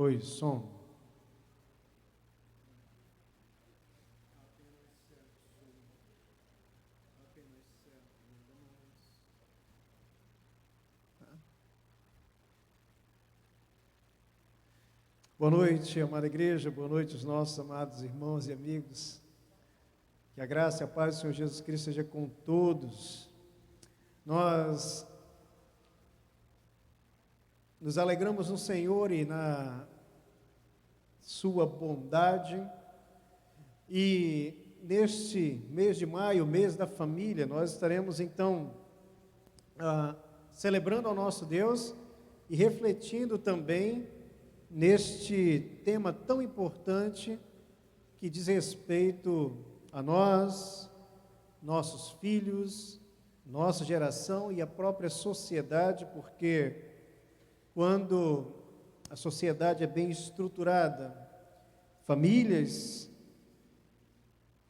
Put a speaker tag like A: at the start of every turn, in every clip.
A: Oi, som. Boa noite, amada igreja, boa noite os nossos amados irmãos e amigos. Que a graça e a paz do Senhor Jesus Cristo seja com todos. Nós nos alegramos no Senhor e na sua bondade, e neste mês de maio, mês da família, nós estaremos então celebrando ao nosso Deus e refletindo também neste tema tão importante que diz respeito a nós, nossos filhos, nossa geração e a própria sociedade, porque quando a sociedade é bem estruturada, famílias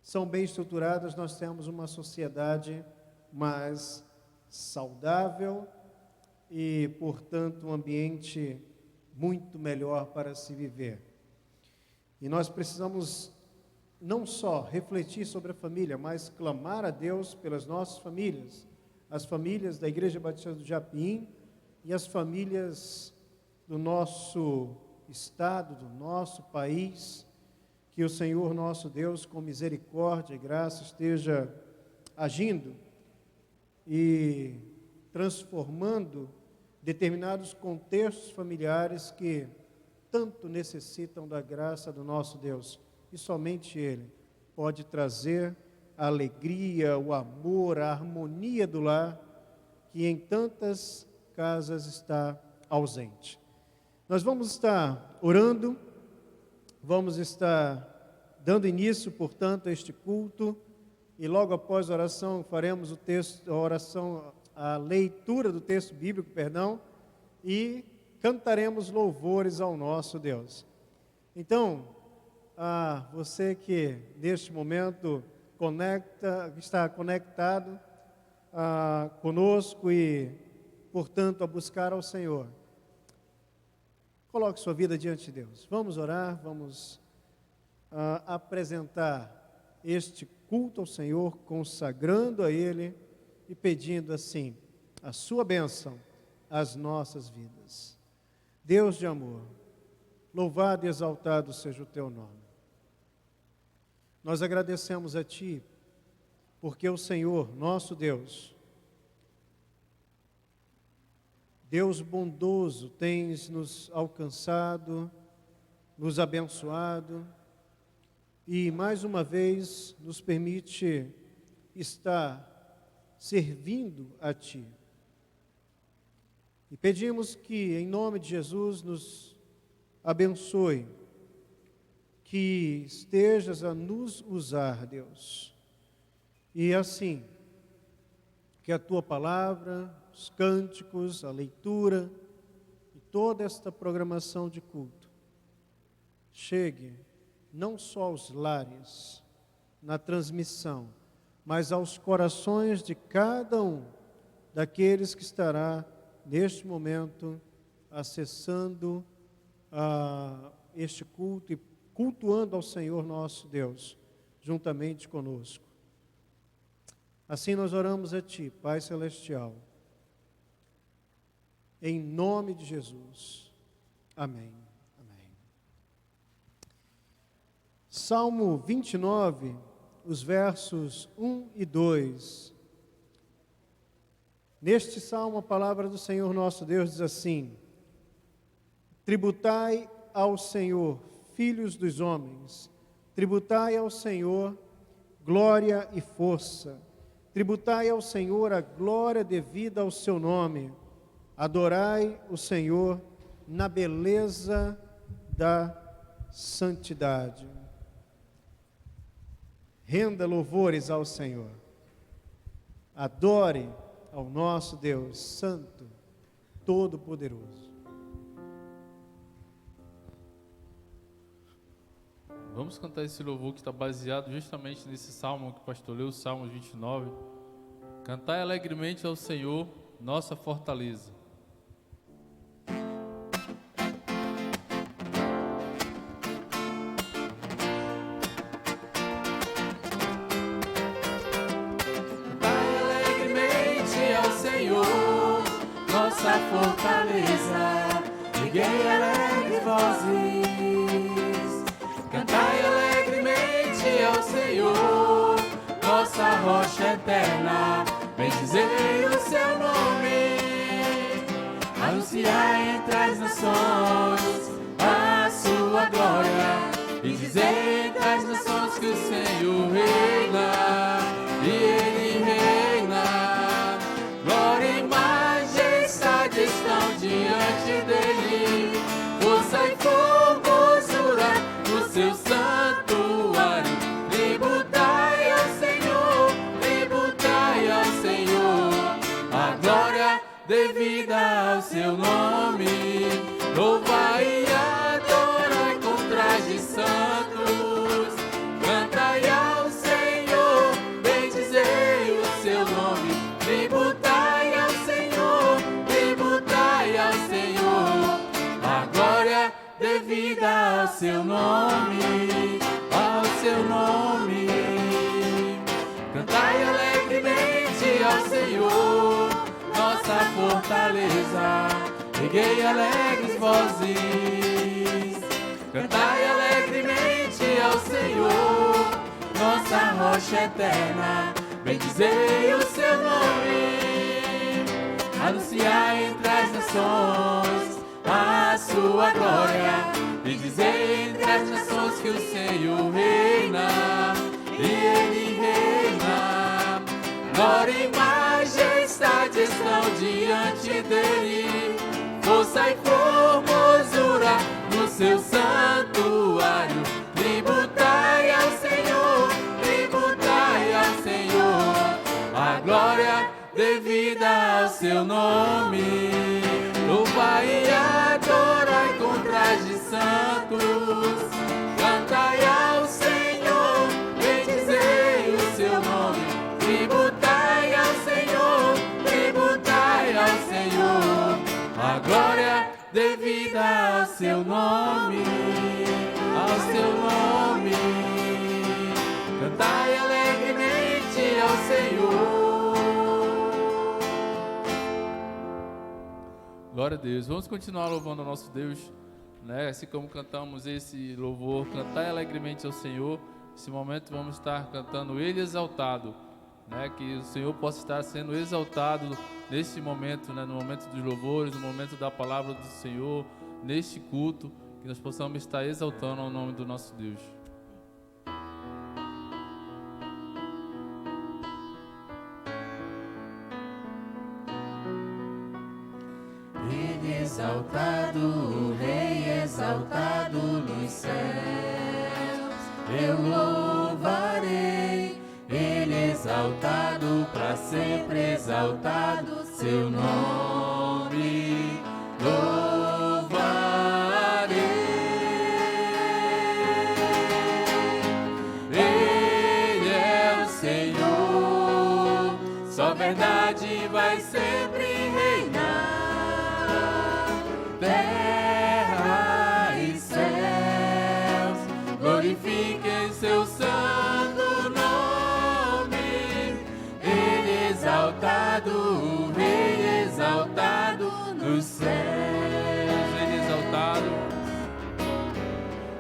A: são bem estruturadas, nós temos uma sociedade mais saudável e, portanto, um ambiente muito melhor para se viver. E nós precisamos não só refletir sobre a família, mas clamar a Deus pelas nossas famílias, as famílias da Igreja Batista do Japim e as famílias do nosso estado, do nosso país, que o Senhor nosso Deus, com misericórdia e graça, esteja agindo e transformando determinados contextos familiares que tanto necessitam da graça do nosso Deus, e somente Ele pode trazer a alegria, o amor, a harmonia do lar, que em tantas casas está ausente. Nós vamos estar orando, vamos estar dando início, portanto, a este culto, e logo após a oração faremos a leitura do texto bíblico, e cantaremos louvores ao nosso Deus. Então, você que neste momento está conectado conosco e, portanto, a buscar ao Senhor, coloque sua vida diante de Deus. Vamos orar, vamos apresentar este culto ao Senhor, consagrando a Ele e pedindo assim a sua bênção às nossas vidas. Deus de amor, louvado e exaltado seja o teu nome. Nós agradecemos a Ti, porque o Senhor, nosso Deus, Deus bondoso, tens nos alcançado, nos abençoado e mais uma vez nos permite estar servindo a Ti. E pedimos que, em nome de Jesus, nos abençoe, que estejas a nos usar, Deus. E assim, que a Tua palavra, os cânticos, a leitura e toda esta programação de culto chegue não só aos lares, na transmissão, mas aos corações de cada um daqueles que estará neste momento acessando este culto e cultuando ao Senhor nosso Deus, juntamente conosco. Assim nós oramos a Ti, Pai Celestial, em nome de Jesus. Amém. Amém. Salmo 29, os versos 1 e 2. Neste salmo, a palavra do Senhor nosso Deus diz assim: tributai ao Senhor, filhos dos homens, tributai ao Senhor glória e força, tributai ao Senhor a glória devida ao seu nome, adorai o Senhor na beleza da santidade. Renda louvores ao Senhor, adore ao nosso Deus Santo, Todo-Poderoso.
B: Vamos cantar esse louvor que está baseado justamente nesse salmo que o pastor leu, o Salmo 29. Cantai alegremente ao Senhor, nossa fortaleza.
C: Senhor, nossa fortaleza. Erguei alegres vozes, cantai alegremente ao Senhor, nossa rocha eterna. Bendizei o seu nome, anunciai entre as nações a sua glória. E dizei entre as nações que o Senhor reina, e Ele reina. Glória e majestade estão diante dEle, força e formosura no seu santuário. Tributai ao Senhor, tributai ao Senhor, a glória devida ao seu nome. Louvai e adorai com trajes santos, cantai ao Senhor, bendizei o seu nome. Tributai ao Senhor, tributai ao Senhor, a glória devida ao seu nome, ao seu nome. Cantai alegremente ao Senhor, nossa fortaleza. Erguei alegres vozes, cantai alegremente ao Senhor, nossa rocha eterna. Bendizei o seu nome, anunciai entre as nações a sua glória. E dizei entre as nações que o Senhor reina, e Ele reina. Glória e majestade estão diante dEle, força e formosura no seu santuário. Tributai ao Senhor, tributai ao Senhor, a glória devida ao seu nome. Louvai e adorai com trajes santos, cantai ao Senhor, bendizei o seu nome. Tributai ao Senhor, tributai ao Senhor, a glória devida ao seu nome, ao seu nome. Cantai alegremente ao Senhor.
B: Glória a Deus. Vamos continuar louvando ao nosso Deus, né? Assim como cantamos esse louvor, cantai alegremente ao Senhor. Nesse momento vamos estar cantando Ele exaltado, né? Que o Senhor possa estar sendo exaltado neste momento, né? No momento dos louvores, no momento da palavra do Senhor, neste culto, que nós possamos estar exaltando ao nome do nosso Deus.
C: Ele exaltado, o Rei exaltado nos céus, eu louvarei. Ele exaltado, para sempre exaltado, seu nome louvarei. Ele é o Senhor, só verdade vai sempre reinar. Terra e céus glorifiquem seu santo nome. Ele exaltado, o Rei exaltado nos céus.
B: Ele exaltado,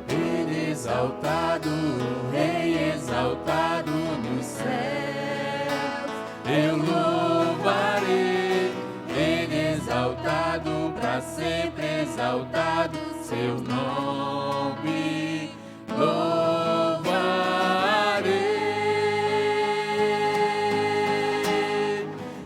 C: Ele exaltado, o Rei exaltado nos céus. Eu louvarei. Ele exaltado, para sempre exaltado, seu nome louvarei.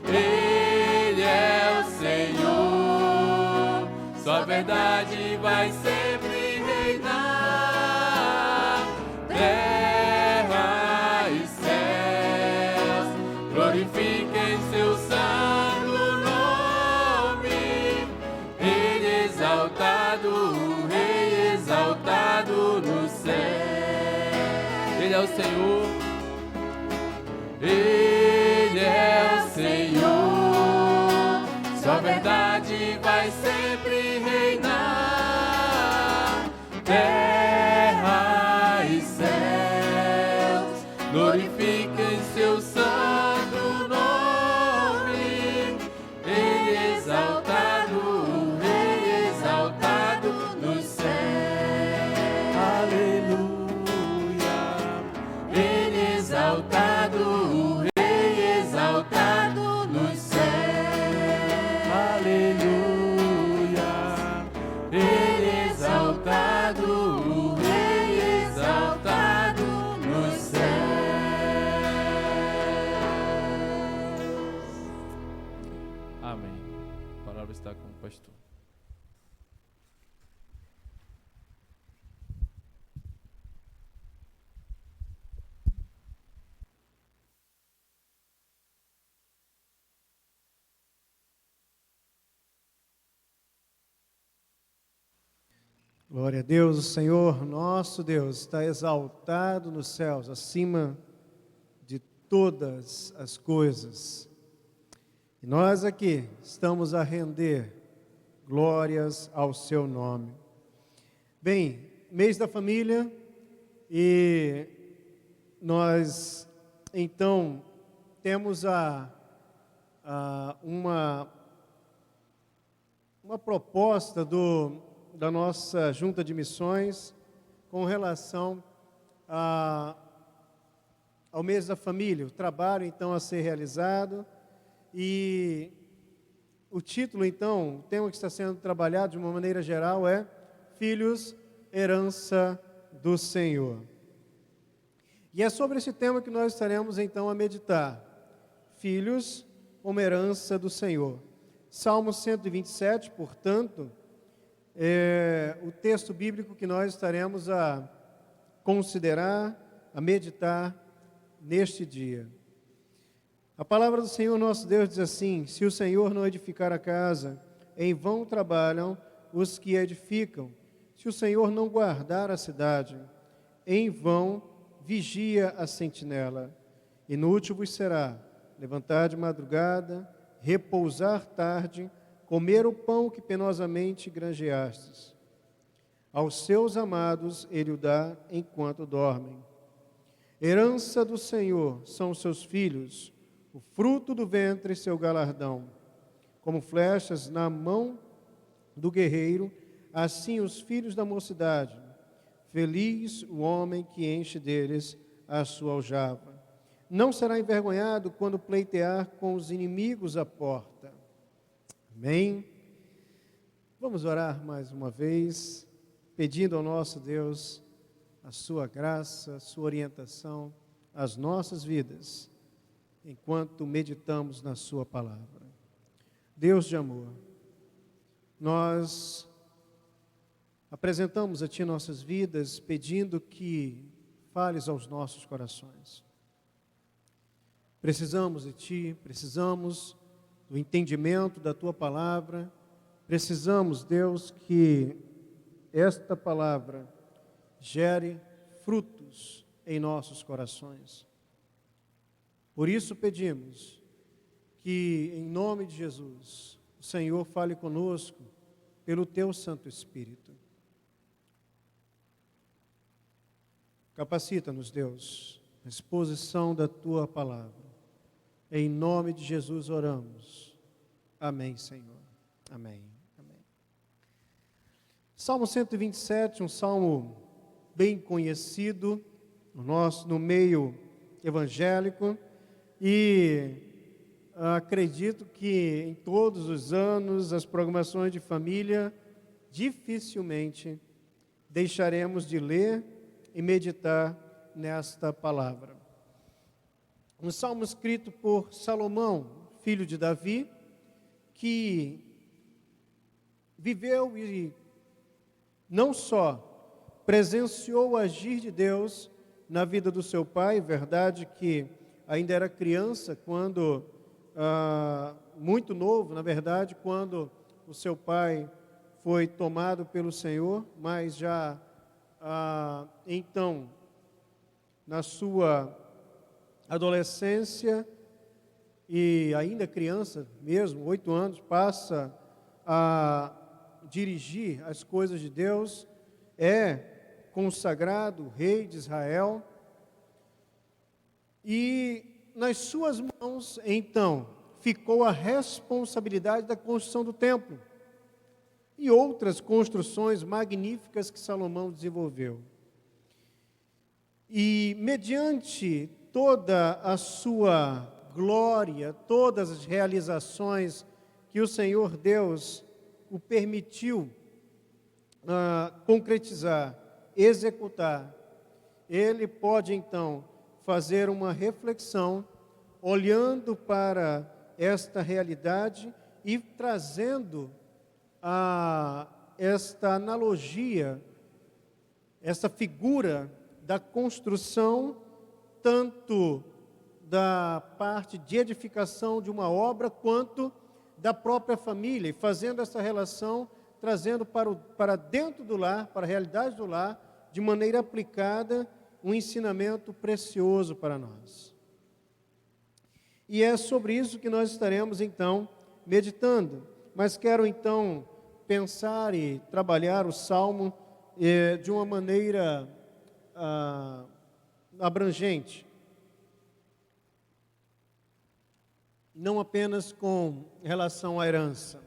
C: Ele é o Senhor, sua verdade vai sempre reinar. Terra e céus glorifiquem seu santo nome. Ele exaltado, o Rei exaltado no céu.
B: Ele é o Senhor,
C: Ele é o Senhor, sua verdade vai sempre reinar. Terra e céus glorifiquem seu santo nome.
B: Amém. A palavra está com o pastor.
A: Glória a Deus, o Senhor, nosso Deus, está exaltado nos céus, acima de todas as coisas. E nós aqui estamos a render glórias ao seu nome. Bem, mês da família, e nós então temos uma proposta da nossa junta de missões com relação ao mês da família, o trabalho então a ser realizado, e o título então, o tema que está sendo trabalhado de uma maneira geral é Filhos, Herança do Senhor. E é sobre esse tema que nós estaremos então a meditar, Filhos, como herança do Senhor. Salmo 127, portanto, é o texto bíblico que nós estaremos a considerar, a meditar neste dia. A palavra do Senhor nosso Deus diz assim: se o Senhor não edificar a casa, em vão trabalham os que edificam. Se o Senhor não guardar a cidade, em vão vigia a sentinela. Inútil vos será levantar de madrugada, repousar tarde, comer o pão que penosamente granjeastes. Aos seus amados ele o dá enquanto dormem. Herança do Senhor são os seus filhos, o fruto do ventre seu galardão. Como flechas na mão do guerreiro, assim os filhos da mocidade. Feliz o homem que enche deles a sua aljava. Não será envergonhado quando pleitear com os inimigos à porta. Amém? Vamos orar mais uma vez, pedindo ao nosso Deus a sua graça, a sua orientação às nossas vidas, enquanto meditamos na sua palavra. Deus de amor, nós apresentamos a Ti nossas vidas, pedindo que fales aos nossos corações. Precisamos de Ti, precisamos do entendimento da Tua palavra, precisamos, Deus, que esta palavra gere frutos em nossos corações. Por isso pedimos que, em nome de Jesus, o Senhor fale conosco pelo Teu Santo Espírito. Capacita-nos, Deus, na exposição da Tua palavra. Em nome de Jesus oramos. Amém, Senhor. Amém. Amém. Salmo 127, um salmo bem conhecido no meio evangélico, e acredito que em todos os anos as programações de família dificilmente deixaremos de ler e meditar nesta palavra. Um salmo escrito por Salomão, filho de Davi, que viveu e não só presenciou o agir de Deus na vida do seu pai, verdade que ainda era criança quando, muito novo, na verdade, quando o seu pai foi tomado pelo Senhor, mas já então, na sua adolescência e ainda criança mesmo, 8 anos, passa a dirigir as coisas de Deus, é consagrado rei de Israel, e nas suas mãos, então, ficou a responsabilidade da construção do templo e outras construções magníficas que Salomão desenvolveu. E mediante toda a sua glória, todas as realizações que o Senhor Deus o permitiu concretizar, executar, ele pode então fazer uma reflexão, olhando para esta realidade e trazendo esta analogia, essa figura da construção, tanto da parte de edificação de uma obra, quanto da própria família, e fazendo essa relação, trazendo para dentro do lar, para a realidade do lar, de maneira aplicada, um ensinamento precioso para nós. E é sobre isso que nós estaremos, então, meditando. Mas quero, então, pensar e trabalhar o Salmo de uma maneira abrangente. Não apenas com relação à herança.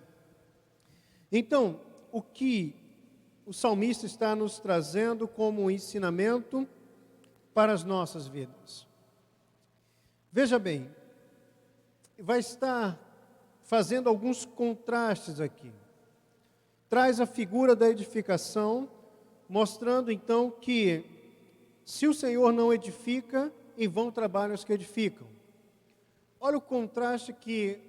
A: Então, o que o salmista está nos trazendo como ensinamento para as nossas vidas? Veja bem, vai estar fazendo alguns contrastes aqui. Traz a figura da edificação, mostrando então que se o Senhor não edifica, em vão trabalham os que edificam. Olha o contraste que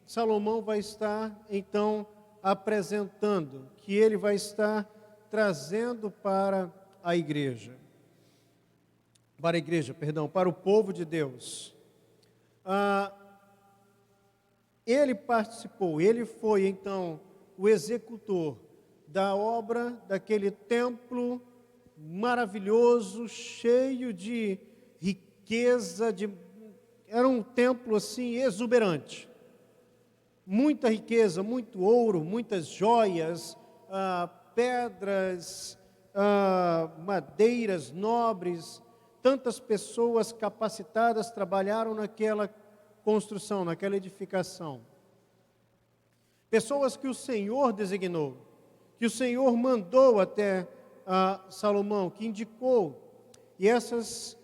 A: Salomão vai estar então apresentando, que ele vai estar trazendo para a igreja. Para o povo de Deus. Ele participou, ele foi então o executor da obra daquele templo maravilhoso, cheio de riqueza, era um templo assim exuberante. Muita riqueza, muito ouro, muitas joias, pedras, madeiras nobres. Tantas pessoas capacitadas trabalharam naquela construção, naquela edificação. Pessoas que o Senhor designou, que o Senhor mandou até Salomão, que indicou, e essas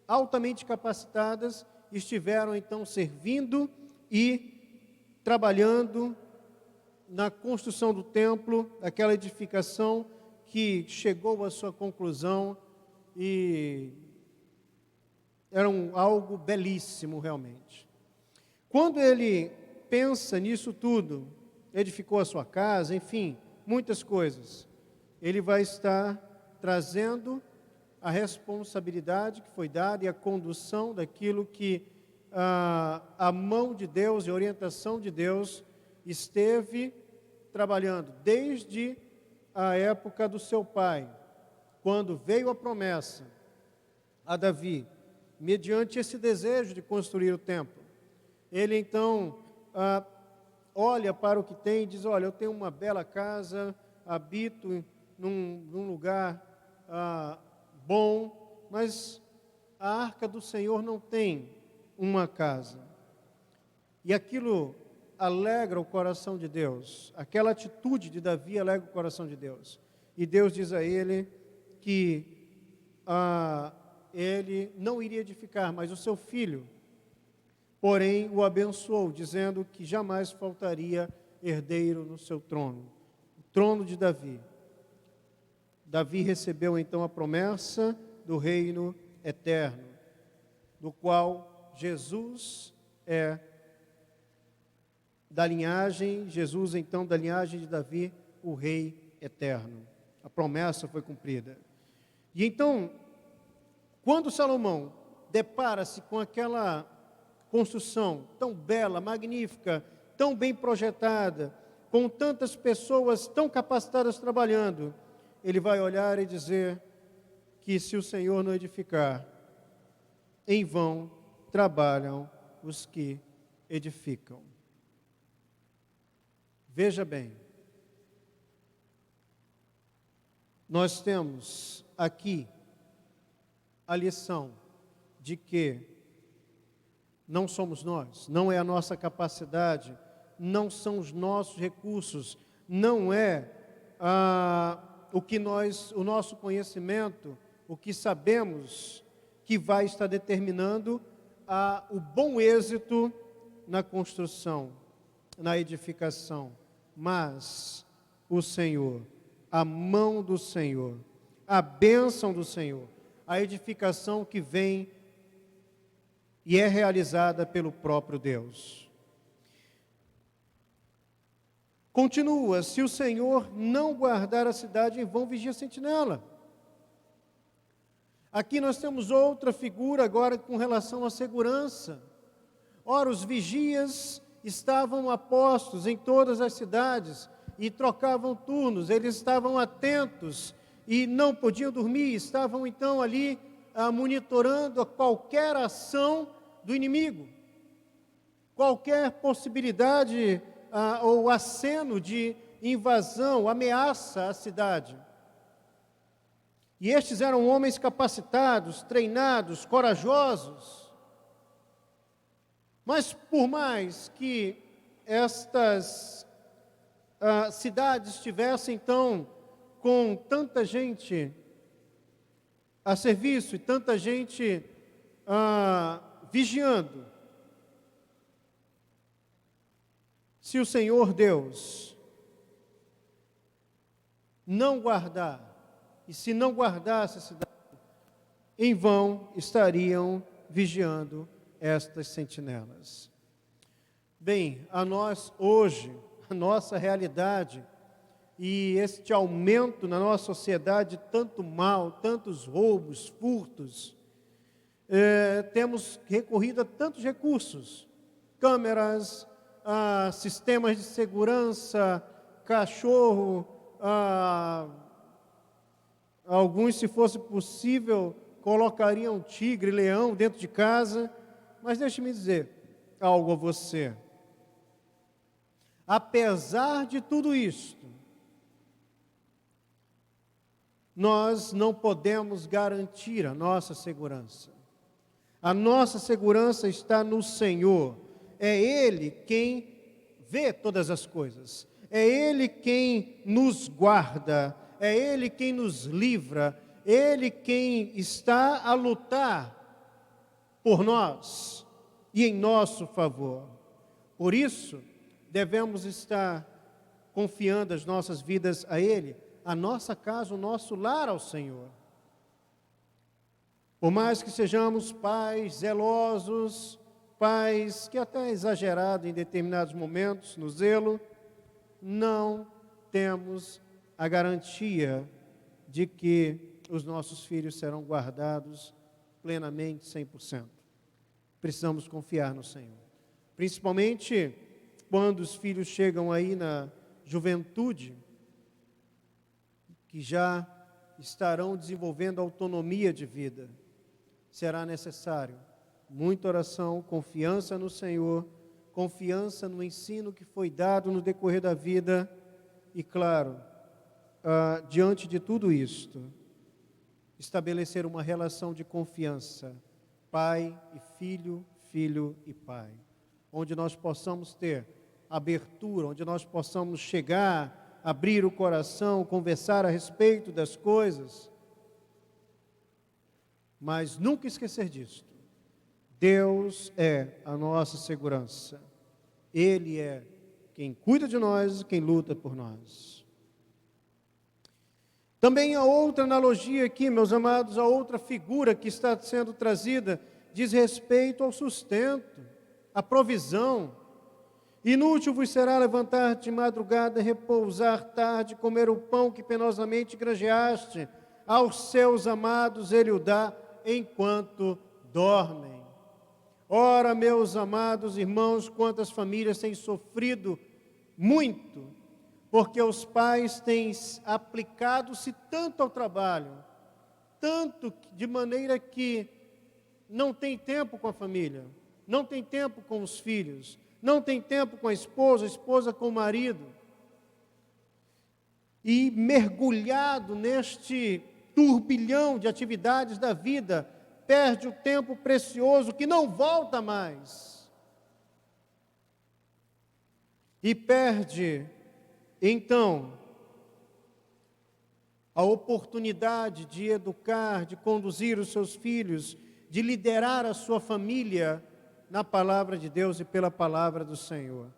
A: altamente capacitadas estiveram então servindo e trabalhando na construção do templo, aquela edificação que chegou à sua conclusão e era algo belíssimo realmente. Quando ele pensa nisso tudo, edificou a sua casa, enfim, muitas coisas, ele vai estar trazendo a responsabilidade que foi dada e a condução daquilo que a mão de Deus e a orientação de Deus esteve trabalhando desde a época do seu pai, quando veio a promessa a Davi, mediante esse desejo de construir o templo. Ele então olha para o que tem e diz: olha, eu tenho uma bela casa, habito num lugar bom, mas a arca do Senhor não tem uma casa. E aquilo alegra o coração de Deus, aquela atitude de Davi alegra o coração de Deus. E Deus diz a ele que ele não iria edificar, mas o seu filho, porém, o abençoou, dizendo que jamais faltaria herdeiro no seu trono, o trono de Davi. Davi recebeu então a promessa do reino eterno, do qual Jesus é da linhagem, então da linhagem de Davi, o rei eterno. A promessa foi cumprida. E então, quando Salomão depara-se com aquela construção tão bela, magnífica, tão bem projetada, com tantas pessoas tão capacitadas trabalhando, ele vai olhar e dizer que se o Senhor não edificar, em vão trabalham os que edificam. Veja bem, nós temos aqui a lição de que não somos nós, não é a nossa capacidade, não são os nossos recursos, não é o nosso conhecimento, o que sabemos que vai estar determinando o bom êxito na construção, na edificação, mas o Senhor, a mão do Senhor, a bênção do Senhor, a edificação que vem e é realizada pelo próprio Deus. Continua: se o Senhor não guardar a cidade, em vão vigia a sentinela. Aqui nós temos outra figura agora com relação à segurança. Ora, os vigias estavam apostos em todas as cidades e trocavam turnos, eles estavam atentos e não podiam dormir, estavam então ali monitorando a qualquer ação do inimigo, qualquer possibilidade ou aceno de invasão, ameaça à cidade. E estes eram homens capacitados, treinados, corajosos. Mas por mais que estas cidades estivessem então com tanta gente a serviço e tanta gente vigiando, se o Senhor Deus não guardar, e se não guardasse a cidade, em vão estariam vigiando estas sentinelas. Bem, a nós hoje, a nossa realidade e este aumento na nossa sociedade, tanto mal, tantos roubos, furtos, temos recorrido a tantos recursos, câmeras, sistemas de segurança, cachorro, alguns, se fosse possível, colocariam tigre, leão dentro de casa. Mas deixe-me dizer algo a você. Apesar de tudo isto, nós não podemos garantir a nossa segurança. A nossa segurança está no Senhor. É Ele quem vê todas as coisas. É Ele quem nos guarda. É Ele quem nos livra. Ele quem está a lutar por nós e em nosso favor. Por isso, devemos estar confiando as nossas vidas a Ele, a nossa casa, o nosso lar ao Senhor. Por mais que sejamos pais zelosos, pais que até exagerados em determinados momentos no zelo, não temos a garantia de que os nossos filhos serão guardados plenamente, 100%. Precisamos confiar no Senhor. Principalmente quando os filhos chegam aí na juventude, que já estarão desenvolvendo autonomia de vida. Será necessário muita oração, confiança no Senhor, confiança no ensino que foi dado no decorrer da vida e, claro, diante de tudo isto, estabelecer uma relação de confiança, pai e filho, filho e pai, onde nós possamos ter abertura, onde nós possamos chegar, abrir o coração, conversar a respeito das coisas, mas nunca esquecer disto. Deus é a nossa segurança. Ele é quem cuida de nós, quem luta por nós. Também há outra analogia aqui, meus amados, a outra figura que está sendo trazida diz respeito ao sustento, à provisão. Inútil vos será levantar de madrugada, repousar tarde, comer o pão que penosamente granjeaste. Aos seus amados ele o dá enquanto dormem. Ora, meus amados irmãos, quantas famílias têm sofrido muito, porque os pais têm aplicado-se tanto ao trabalho, tanto de maneira que não tem tempo com a família, não tem tempo com os filhos, não tem tempo com a esposa com o marido. E mergulhado neste turbilhão de atividades da vida, perde o tempo precioso que não volta mais. E perde, então, a oportunidade de educar, de conduzir os seus filhos, de liderar a sua família na palavra de Deus e pela palavra do Senhor.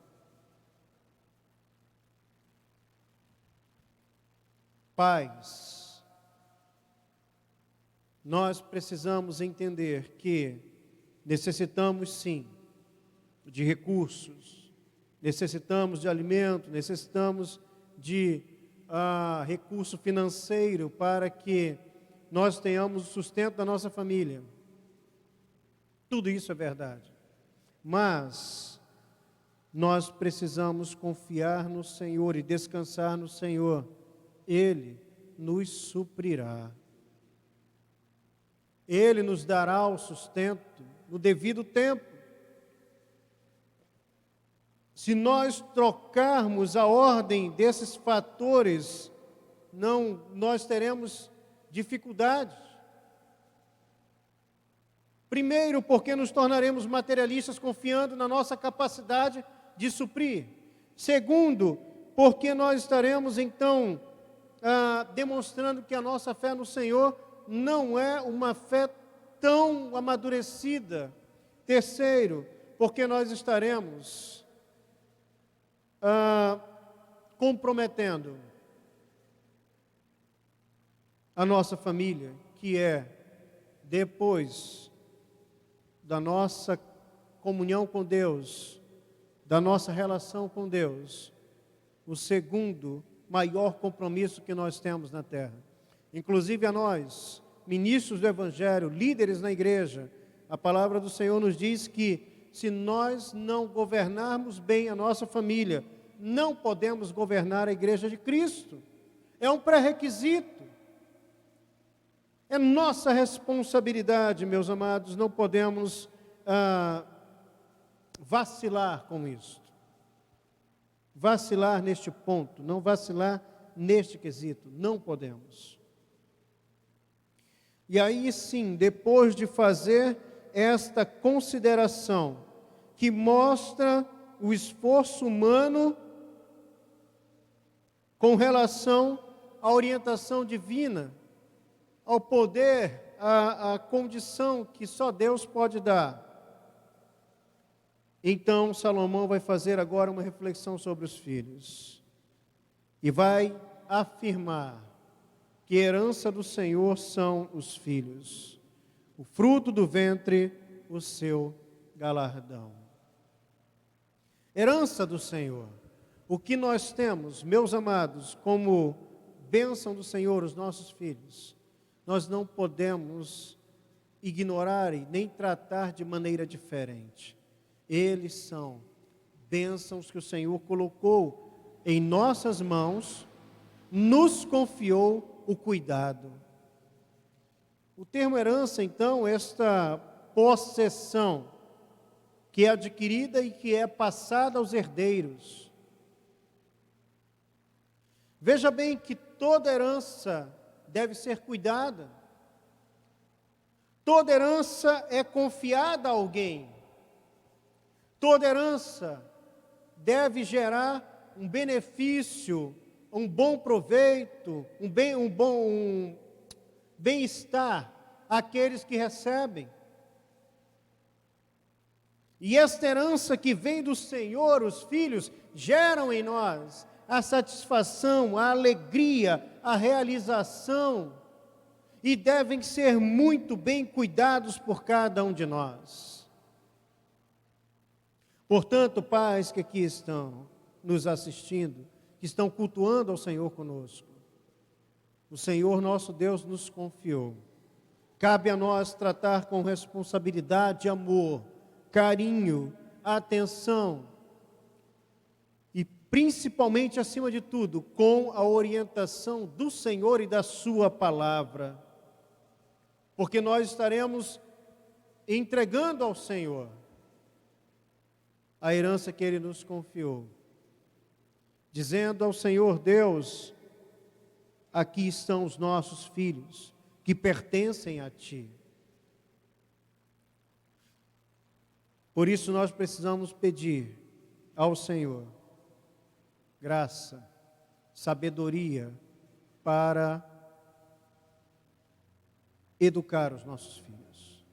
A: Pais, nós precisamos entender que necessitamos sim de recursos, necessitamos de alimento, necessitamos de recurso financeiro para que nós tenhamos o sustento da nossa família. Tudo isso é verdade. Mas nós precisamos confiar no Senhor e descansar no Senhor. Ele nos suprirá. Ele nos dará o sustento no devido tempo. Se nós trocarmos a ordem desses fatores, nós teremos dificuldades. Primeiro, porque nos tornaremos materialistas confiando na nossa capacidade de suprir. Segundo, porque nós estaremos então demonstrando que a nossa fé no Senhor não é uma fé tão amadurecida. Terceiro, porque nós estaremos comprometendo a nossa família, que é, depois da nossa comunhão com Deus, da nossa relação com Deus, o segundo maior compromisso que nós temos na terra. Inclusive a nós, ministros do Evangelho, líderes na igreja, a palavra do Senhor nos diz que se nós não governarmos bem a nossa família, não podemos governar a igreja de Cristo. É um pré-requisito. É nossa responsabilidade, meus amados, não podemos vacilar com isso. Vacilar neste ponto, não vacilar neste quesito, não podemos. E aí sim, depois de fazer esta consideração, que mostra o esforço humano com relação à orientação divina, ao poder, à condição que só Deus pode dar. Então, Salomão vai fazer agora uma reflexão sobre os filhos. E vai afirmar que a herança do Senhor são os filhos. O fruto do ventre, o seu galardão. Herança do Senhor. O que nós temos, meus amados, como bênção do Senhor, os nossos filhos, nós não podemos ignorar e nem tratar de maneira diferente. Eles são bênçãos que o Senhor colocou em nossas mãos, nos confiou o cuidado. O termo herança, então, esta possessão que é adquirida e que é passada aos herdeiros. Veja bem que toda herança deve ser cuidada. Toda herança é confiada a alguém. Toda herança deve gerar um benefício, um bom proveito, um bem-estar àqueles que recebem. E esta herança que vem do Senhor, os filhos, geram em nós a satisfação, a alegria, a realização, e devem ser muito bem cuidados por cada um de nós. Portanto, pais que aqui estão nos assistindo, que estão cultuando ao Senhor conosco, o Senhor nosso Deus nos confiou. Cabe a nós tratar com responsabilidade, amor, carinho, atenção e principalmente, acima de tudo, com a orientação do Senhor e da sua palavra. Porque nós estaremos entregando ao Senhor a herança que Ele nos confiou, dizendo ao Senhor Deus: aqui estão os nossos filhos, que pertencem a Ti. Por isso nós precisamos pedir ao Senhor graça, sabedoria para educar os nossos filhos.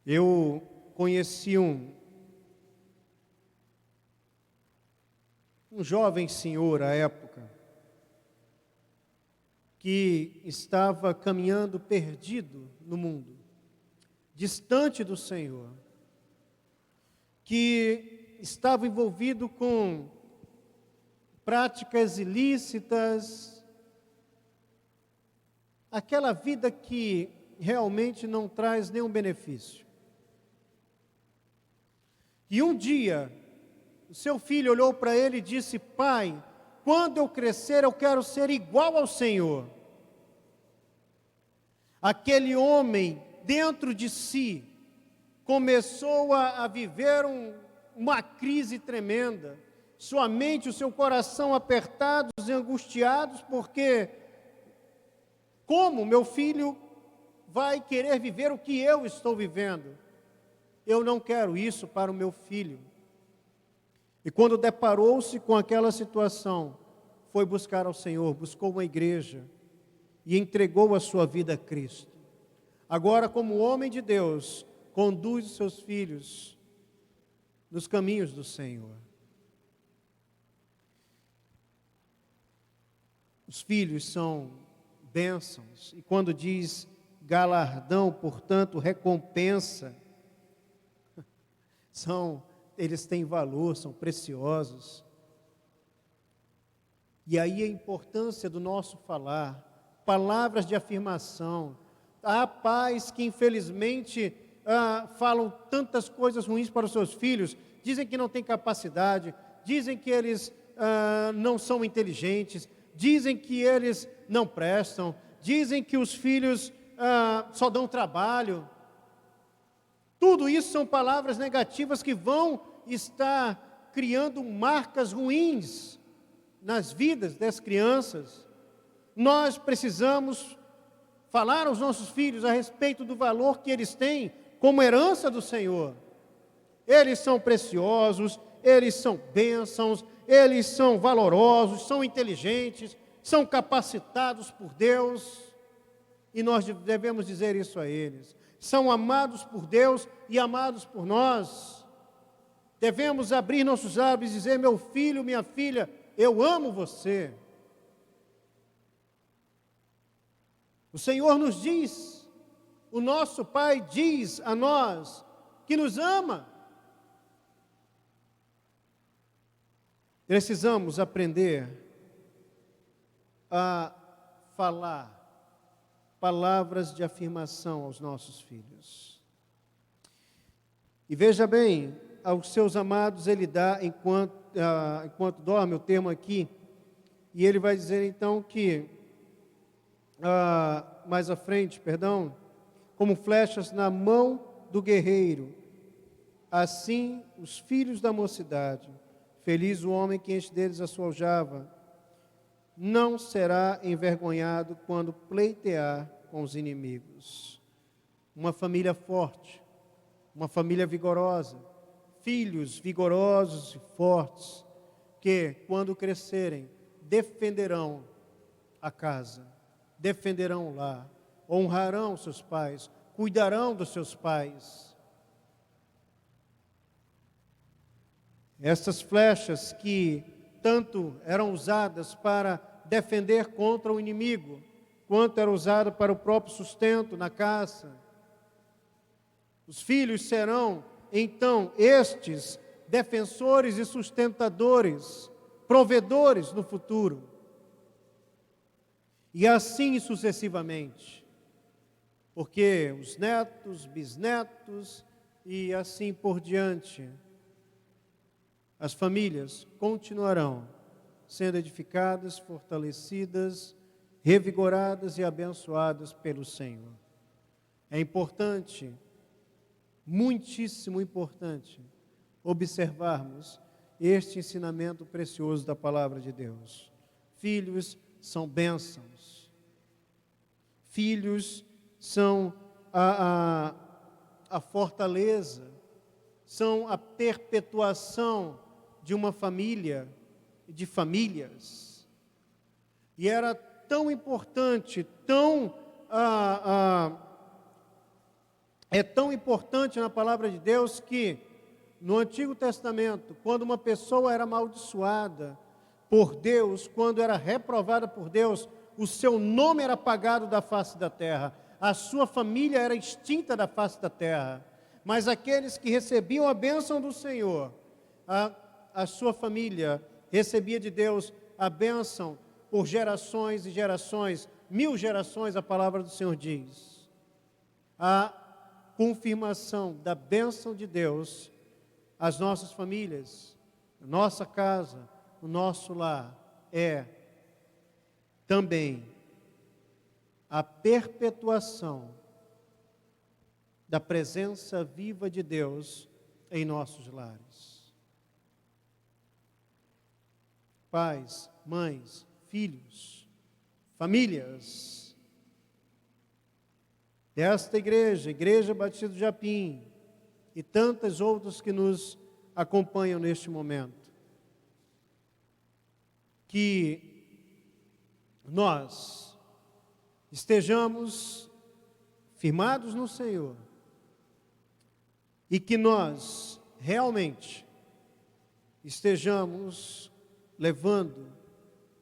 A: Eu conheci um jovem senhor à época, que estava caminhando perdido no mundo, distante do Senhor, que estava envolvido com práticas ilícitas, aquela vida que realmente não traz nenhum benefício. E um dia, o seu filho olhou para ele e disse: pai, quando eu crescer eu quero ser igual ao Senhor. Aquele homem, dentro de si, começou a viver uma crise tremenda. Sua mente, o seu coração apertados e angustiados, porque como meu filho vai querer viver o que eu estou vivendo? Eu não quero isso para o meu filho. E quando deparou-se com aquela situação, foi buscar ao Senhor, buscou uma igreja e entregou a sua vida a Cristo. Agora, como homem de Deus, conduz os seus filhos nos caminhos do Senhor. Os filhos são bênçãos, e quando diz galardão, portanto, recompensa, eles têm valor, são preciosos. E aí a importância do nosso falar, palavras de afirmação. Há pais que infelizmente falam tantas coisas ruins para os seus filhos, dizem que não têm capacidade, dizem que eles não são inteligentes, dizem que eles não prestam, dizem que os filhos só dão trabalho. Tudo isso são palavras negativas que vão estar criando marcas ruins nas vidas das crianças. Nós precisamos falar aos nossos filhos a respeito do valor que eles têm como herança do Senhor. Eles são preciosos, eles são bênçãos, eles são valorosos, são inteligentes, são capacitados por Deus, e nós devemos dizer isso a eles. São amados por Deus e amados por nós. Devemos abrir nossos lábios e dizer: meu filho, minha filha, eu amo você. O Senhor nos diz, o nosso Pai diz a nós que nos ama. Precisamos aprender a falar palavras de afirmação aos nossos filhos. E veja bem, aos seus amados ele dá enquanto dorme, o termo aqui, e ele vai dizer então que, mais à frente, como flechas na mão do guerreiro, assim os filhos da mocidade, feliz o homem que enche deles a sua aljava, não será envergonhado quando pleitear com os inimigos. Uma família forte, uma família vigorosa, filhos vigorosos e fortes, que quando crescerem, defenderão a casa, defenderão o lar, honrarão seus pais, cuidarão dos seus pais. Essas flechas que tanto eram usadas para defender contra o inimigo, quanto era usado para o próprio sustento na caça. Os filhos serão, então, estes defensores e sustentadores, provedores no futuro. E assim sucessivamente, porque os netos, bisnetos e assim por diante, as famílias continuarão sendo edificadas, fortalecidas, revigoradas e abençoadas pelo Senhor. É importante, muitíssimo importante, observarmos este ensinamento precioso da palavra de Deus. Filhos são bênçãos. Filhos são a fortaleza, são a perpetuação de uma família, de famílias. E era tão importante, é tão importante na palavra de Deus que no Antigo Testamento, quando uma pessoa era amaldiçoada por Deus, quando era reprovada por Deus, o seu nome era apagado da face da terra, a sua família era extinta da face da terra. Mas aqueles que recebiam a bênção do Senhor, a sua família recebia de Deus a bênção por gerações e gerações, 1000 gerações, a palavra do Senhor diz. A confirmação da bênção de Deus às nossas famílias, a nossa casa, o nosso lar, é também a perpetuação da presença viva de Deus em nossos lares. Pais, mães, filhos, famílias desta igreja, Igreja Batista do Japim, e tantas outras que nos acompanham neste momento, que nós estejamos firmados no Senhor e que nós realmente estejamos levando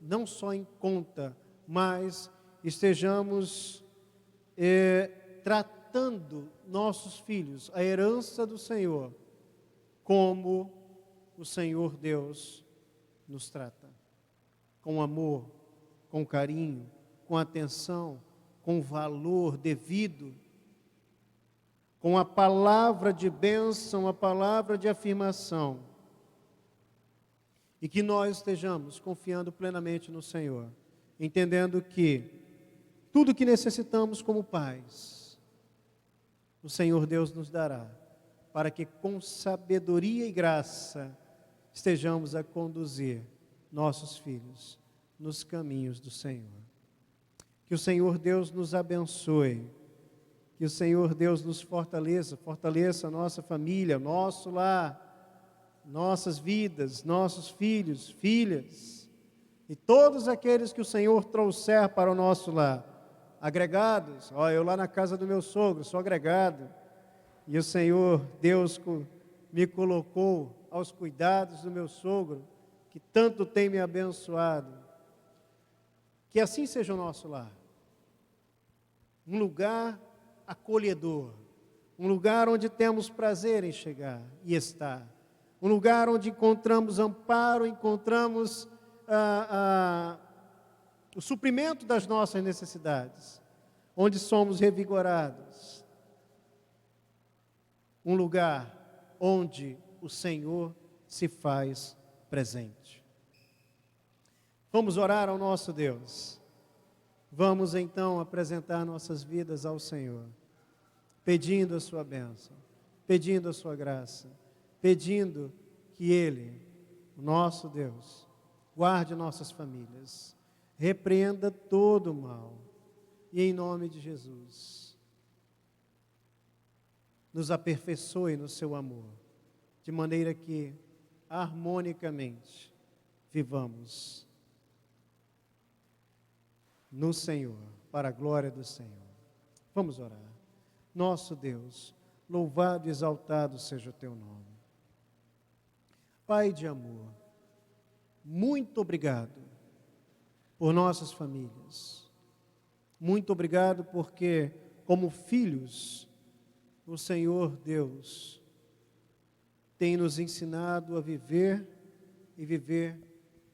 A: não só em conta, mas estejamos tratando nossos filhos, a herança do Senhor, como o Senhor Deus nos trata, com amor, com carinho, com atenção, com valor devido, com a palavra de bênção, a palavra de afirmação, e que nós estejamos confiando plenamente no Senhor, entendendo que tudo que necessitamos como pais, o Senhor Deus nos dará, para que com sabedoria e graça estejamos a conduzir nossos filhos nos caminhos do Senhor. Que o Senhor Deus nos abençoe, que o Senhor Deus nos fortaleça a nossa família, nosso lar, nossas vidas, nossos filhos, filhas, e todos aqueles que o Senhor trouxer para o nosso lar, agregados. Eu lá na casa do meu sogro, sou agregado, e o Senhor Deus me colocou aos cuidados do meu sogro, que tanto tem me abençoado. Que assim seja o nosso lar, um lugar acolhedor, um lugar onde temos prazer em chegar e estar, um lugar onde encontramos amparo, encontramos o suprimento das nossas necessidades, onde somos revigorados, um lugar onde o Senhor se faz presente. Vamos orar ao nosso Deus. Vamos então apresentar nossas vidas ao Senhor, pedindo a sua bênção, pedindo a sua graça, pedindo que Ele, o nosso Deus, guarde nossas famílias, repreenda todo o mal, e em nome de Jesus, nos aperfeiçoe no seu amor, de maneira que harmonicamente vivamos no Senhor, para a glória do Senhor. Vamos orar. Nosso Deus, louvado e exaltado seja o teu nome. Pai de amor, muito obrigado por nossas famílias. Muito obrigado porque, como filhos, o Senhor Deus tem nos ensinado a viver e viver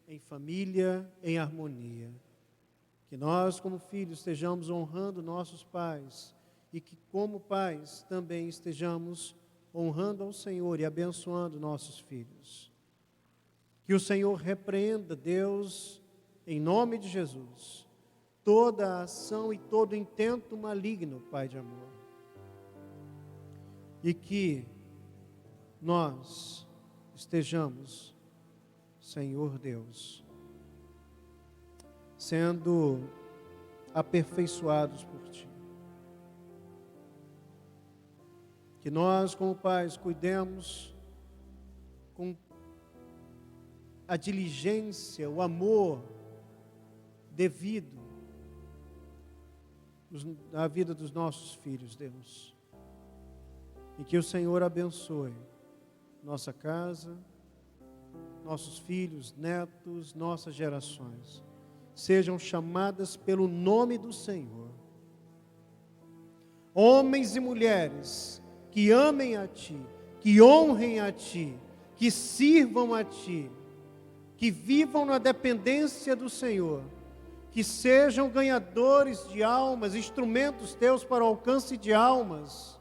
A: em família, em harmonia. Que nós, como filhos, estejamos honrando nossos pais e que, como pais, também estejamos honrando ao Senhor e abençoando nossos filhos. Que o Senhor repreenda, Deus, em nome de Jesus, toda a ação e todo intento maligno, Pai de amor. E que nós estejamos, Senhor Deus, sendo aperfeiçoados por Ti. Que nós, como pais, cuidemos com a diligência, o amor devido na vida dos nossos filhos, Deus. E que o Senhor abençoe nossa casa, nossos filhos, netos, nossas gerações. Sejam chamadas pelo nome do Senhor. Homens e mulheres que amem a Ti, que honrem a Ti, que sirvam a Ti, que vivam na dependência do Senhor, que sejam ganhadores de almas, instrumentos Teus para o alcance de almas,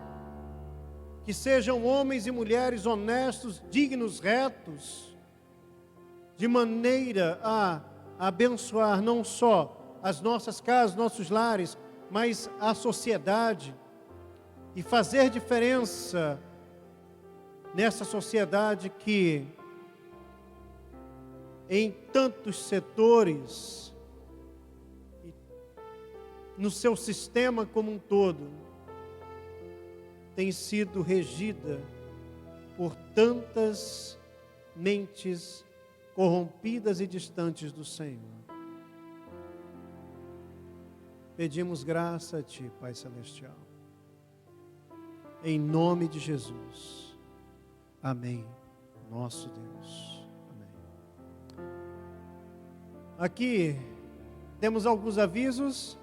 A: que sejam homens e mulheres honestos, dignos, retos, de maneira a abençoar não só as nossas casas, nossos lares, mas a sociedade, e fazer diferença nessa sociedade que, em tantos setores, no seu sistema como um todo, tem sido regida por tantas mentes corrompidas e distantes do Senhor. Pedimos graça a Ti, Pai Celestial, em nome de Jesus. Amém. Nosso Deus. Amém. Aqui temos alguns avisos.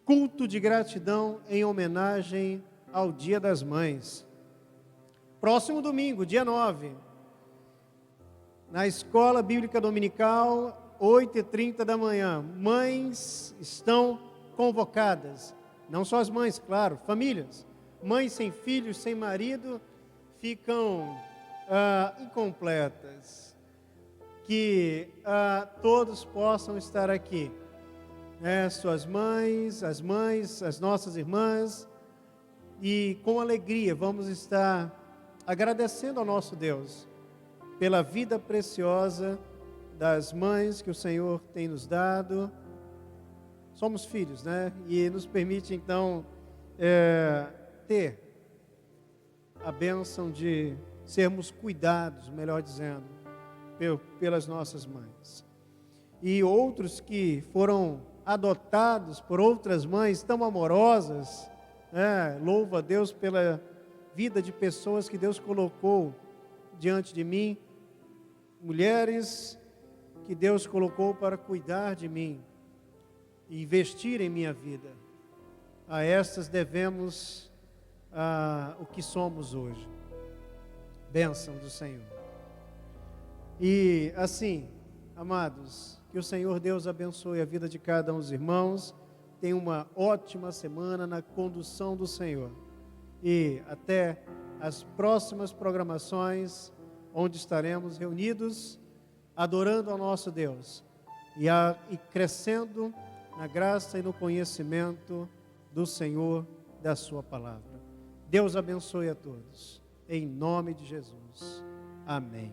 A: Culto de gratidão em homenagem ao Dia das Mães. Próximo domingo, dia 9, na Escola Bíblica Dominical, 8h30 da manhã. Mães estão convocadas. Não só as mães, claro, famílias. Mães sem filhos, sem marido, ficam incompletas. Que todos possam estar aqui. Suas mães, as nossas irmãs. E com alegria vamos estar agradecendo ao nosso Deus pela vida preciosa das mães que o Senhor tem nos dado. Somos filhos, né? E nos permite, então, ter a bênção de sermos cuidados, melhor dizendo, pelas nossas mães. E outros que foram adotados por outras mães tão amorosas, louvo a Deus pela vida de pessoas que Deus colocou diante de mim, mulheres que Deus colocou para cuidar de mim e investir em minha vida. A estas devemos o que somos hoje. Bênção do Senhor. E assim, amados, que o Senhor Deus abençoe a vida de cada um dos irmãos. Tenha uma ótima semana na condução do Senhor. E até as próximas programações, onde estaremos reunidos, adorando ao nosso Deus e crescendo na graça e no conhecimento do Senhor, da sua palavra. Deus abençoe a todos. Em nome de Jesus. Amém.